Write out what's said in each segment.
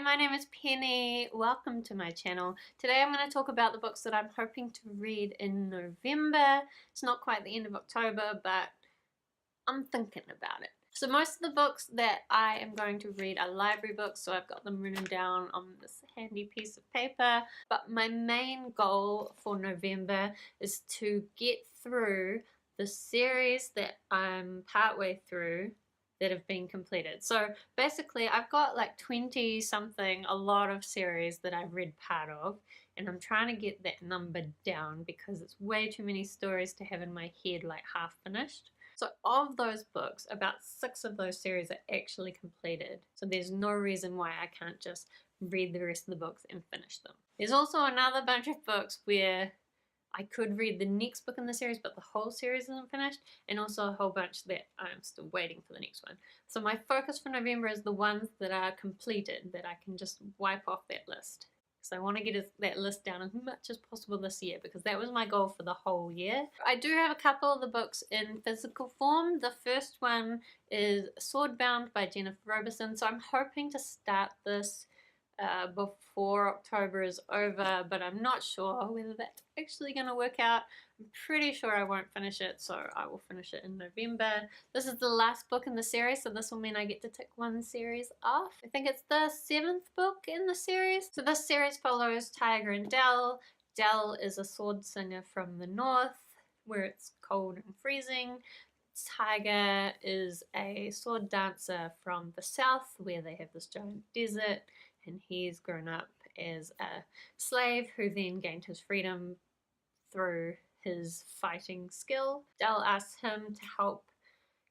my name is Penny. Welcome to my channel. Today I'm going to talk about the books that I'm hoping to read in November. It's not quite the end of October, but I'm thinking about it. So most of the books that I am going to read are library books, so I've got them written down on this handy piece of paper. But my main goal for November is to get through the series that I'm partway through that have been completed. So basically I've got like 20 something, a lot of series that I've read part of, and I'm trying to get that number down because it's way too many stories to have in my head like half finished. So of those books, about 6 of those series are actually completed. So there's no reason why I can't just read the rest of the books and finish them. There's also another bunch of books where I could read the next book in the series, but the whole series isn't finished, and also a whole bunch that I'm still waiting for the next one. So my focus for November is the ones that are completed, that I can just wipe off that list. So I want to get that list down as much as possible this year, because that was my goal for the whole year. I do have a couple of the books in physical form. The first one is Swordbound by Jennifer Roberson, so I'm hoping to start this before October is over, but I'm not sure whether that's actually going to work out. I'm pretty sure I won't finish it, so I will finish it in November. This is the last book in the series, so this will mean I get to tick one series off. I think it's the 7th book in the series. So this series follows Tiger and Dell. Dell is a sword singer from the north, where it's cold and freezing. Tiger is a sword dancer from the south, where they have this giant desert, and he's grown up as a slave who then gained his freedom through his fighting skill. Dell asks him to help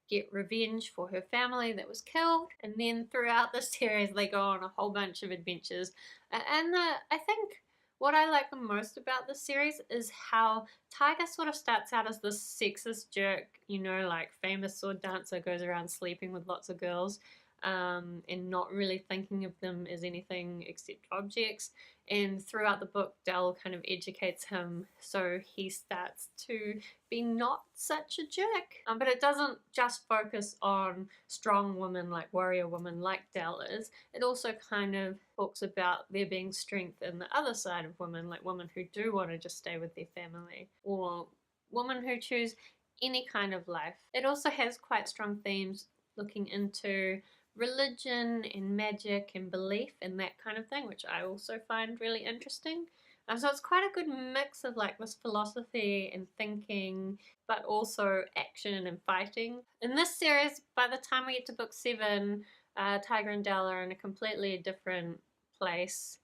get revenge for her family that was killed, and then throughout the series they go on a whole bunch of adventures. And I think what I like the most about this series is how Tiger sort of starts out as this sexist jerk, you know, like famous sword dancer, goes around sleeping with lots of girls, and not really thinking of them as anything except objects. And throughout the book, Dell kind of educates him, so he starts to be not such a jerk. But it doesn't just focus on strong women, like warrior women like Dell is. It also kind of talks about there being strength in the other side of women, like women who do want to just stay with their family, or women who choose any kind of life. It also has quite strong themes looking into religion and magic and belief and that kind of thing, which I also find really interesting. So it's quite a good mix of like this philosophy and thinking, but also action and fighting. In this series, by the time we get to book 7, Tiger and Dell are in a completely different place.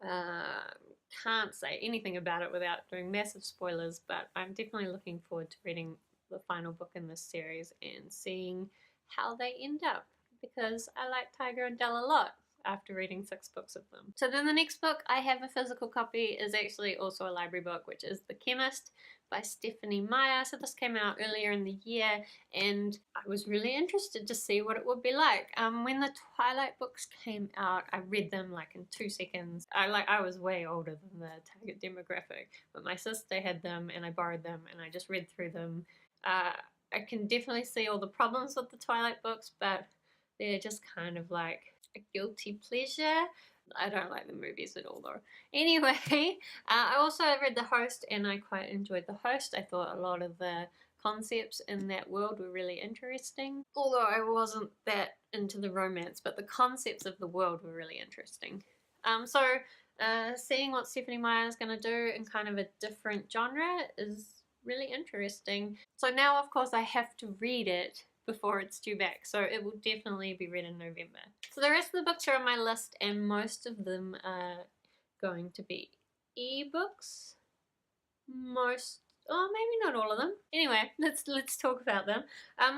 Can't say anything about it without doing massive spoilers, but I'm definitely looking forward to reading the final book in this series and seeing how they end up, because I like Tiger and Dell a lot after reading 6 books of them. So then the next book I have a physical copy is actually also a library book, which is The Chemist by Stephanie Meyer. So this came out earlier in the year, and I was really interested to see what it would be like. When the Twilight books came out, I read them like in 2 seconds. I was way older than the target demographic, but my sister had them and I borrowed them and I just read through them. I can definitely see all the problems with the Twilight books, but they're just kind of like a guilty pleasure. I don't like the movies at all though. Anyway, I also read The Host and I quite enjoyed The Host. I thought a lot of the concepts in that world were really interesting. Although I wasn't that into the romance, but the concepts of the world were really interesting. Seeing what Stephanie Meyer is going to do in kind of a different genre is really interesting. So now of course I have to read it before it's due back, so it will definitely be read in November. So the rest of the books are on my list, and most of them are going to be ebooks. Maybe not all of them. Anyway, let's talk about them.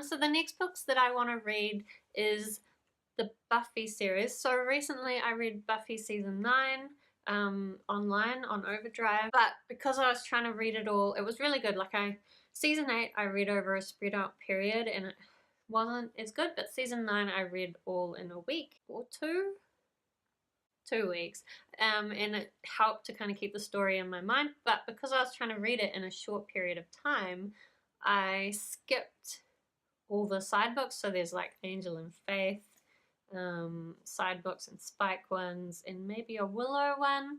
So the next books that I want to read is the Buffy series. So recently I read Buffy season 9 online on Overdrive, but because I was trying to read it all, it was really good. Season 8 I read over a spread out period and it wasn't as good, but season 9 I read all in a week or 2 weeks, and it helped to kind of keep the story in my mind. But because I was trying to read it in a short period of time, I skipped all the side books. So there's like Angel and Faith, side books and spike ones, and maybe a Willow one.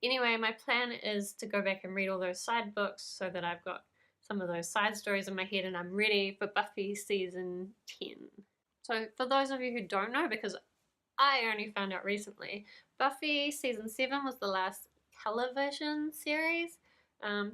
Anyway, my plan is to go back and read all those side books so that I've got some of those side stories in my head and I'm ready for Buffy season 10. So for those of you who don't know, because I only found out recently, Buffy season 7 was the last television series,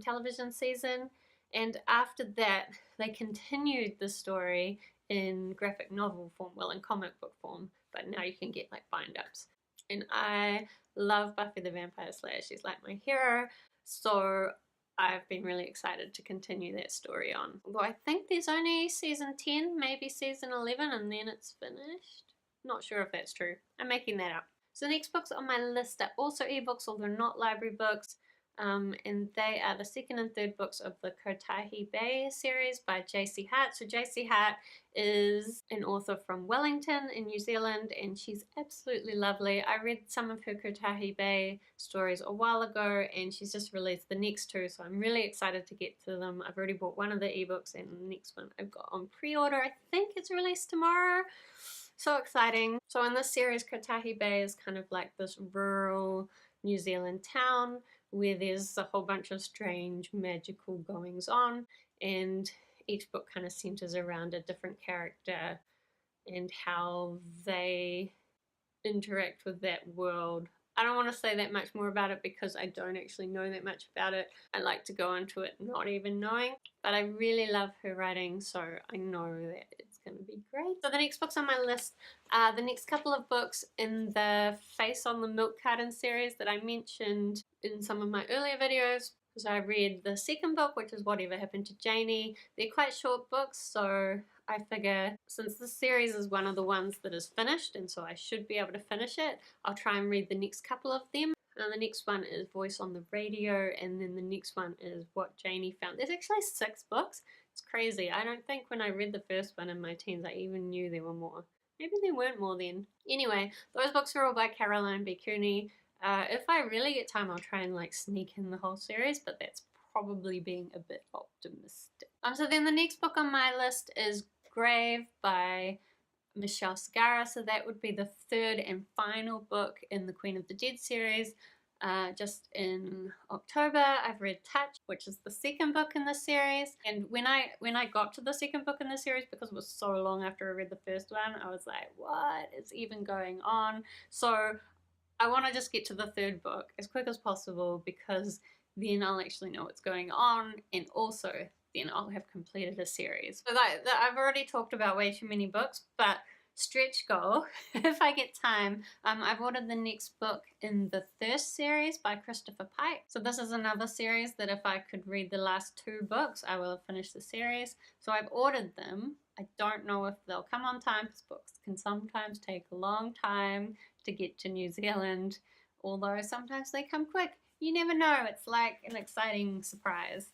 television season, and after that they continued the story in graphic novel form, well, in comic book form, but now you can get like bind-ups. And I love Buffy the Vampire Slayer. She's like my hero, so I've been really excited to continue that story on. Although I think there's only season 10, maybe season 11, and then it's finished. Not sure if that's true. I'm making that up. So the next books on my list are also ebooks, although not library books. And they are the second and third books of the Kotahi Bay series by J.C. Hart. So J.C. Hart is an author from Wellington in New Zealand, and she's absolutely lovely. I read some of her Kotahi Bay stories a while ago, and she's just released the next two, so I'm really excited to get to them. I've already bought one of the ebooks, and the next one I've got on pre-order. I think it's released tomorrow. So exciting. So in this series, Kotahi Bay is kind of like this rural New Zealand town where there's a whole bunch of strange magical goings on, and each book kind of centers around a different character and how they interact with that world. I don't want to say that much more about it because I don't actually know that much about it. I like to go into it not even knowing, but I really love her writing, so I know that it's going to be great. So the next books on my list are the next couple of books in the Face on the Milk Carton series that I mentioned in some of my earlier videos. So I read the second book, which is Whatever Happened to Janie. They're quite short books, so I figure since this series is one of the ones that is finished, and so I should be able to finish it, I'll try and read the next couple of them. And the next one is Voice on the Radio, and then the next one is What Janie Found. There's actually 6 books. It's crazy. I don't think when I read the first one in my teens I even knew there were more. Maybe there weren't more then. Anyway, those books are all by Caroline B. Cooney. If I really get time, I'll try and like sneak in the whole series, but that's probably being a bit optimistic. So then the next book on my list is Grave by Michelle Segarra. So that would be the third and final book in the Queen of the Dead series. Just in October, I've read Touch, which is the second book in the series. And when I got to the second book in the series, because it was so long after I read the first one, I was like, what is even going on? So I want to just get to the third book as quick as possible, because then I'll actually know what's going on, and also then I'll have completed a series. So I've already talked about way too many books, but stretch goal, if I get time, I've ordered the next book in the Thirst series by Christopher Pike. So this is another series that if I could read the last 2 books, I will have finished the series. So I've ordered them. I don't know if they'll come on time, because books can sometimes take a long time to get to New Zealand, although sometimes they come quick. You never know. It's like an exciting surprise.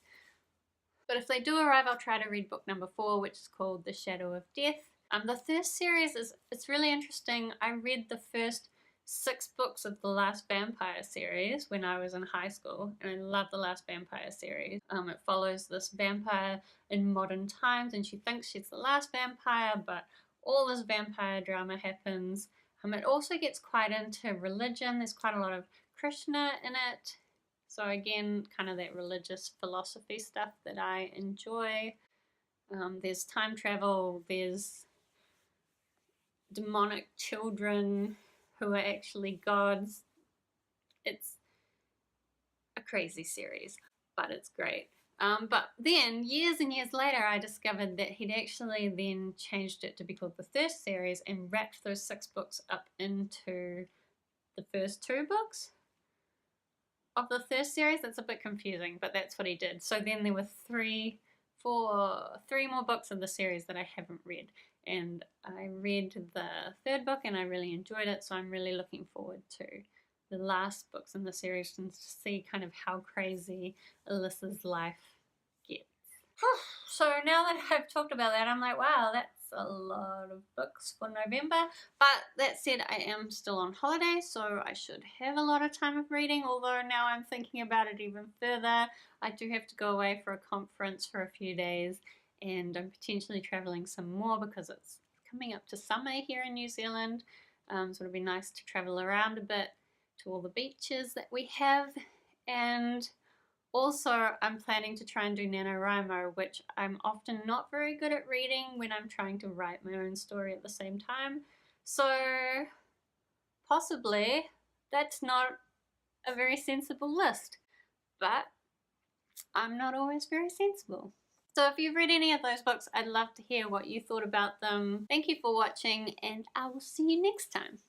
But if they do arrive, I'll try to read book number 4, which is called The Shadow of Death. The Thirst series it's really interesting. I read the first 6 books of the Last Vampire series when I was in high school, and I love the Last Vampire series. It follows this vampire in modern times, and she thinks she's the last vampire, but all this vampire drama happens. It also gets quite into religion. There's quite a lot of Krishna in it. So again, kind of that religious philosophy stuff that I enjoy. There's time travel, there's demonic children who are actually gods. It's a crazy series, but it's great. But then, years and years later, I discovered that he'd actually then changed it to be called the Thirst series and wrapped those 6 books up into the first 2 books of the Thirst series. That's a bit confusing, but that's what he did. So then there were 3 more books of the series that I haven't read, and I read the 3rd book and I really enjoyed it, so I'm really looking forward to the last books in the series and to see kind of how crazy Alyssa's life gets. So now that I've talked about that, I'm like, wow, that's a lot of books for November. But that said, I am still on holiday, so I should have a lot of time of reading, although now I'm thinking about it even further. I do have to go away for a conference for a few days, and I'm potentially traveling some more because it's coming up to summer here in New Zealand, so it'll be nice to travel around a bit to all the beaches that we have. And also I'm planning to try and do NaNoWriMo, which I'm often not very good at reading when I'm trying to write my own story at the same time. So possibly that's not a very sensible list, but I'm not always very sensible. So if you've read any of those books, I'd love to hear what you thought about them. Thank you for watching, and I will see you next time.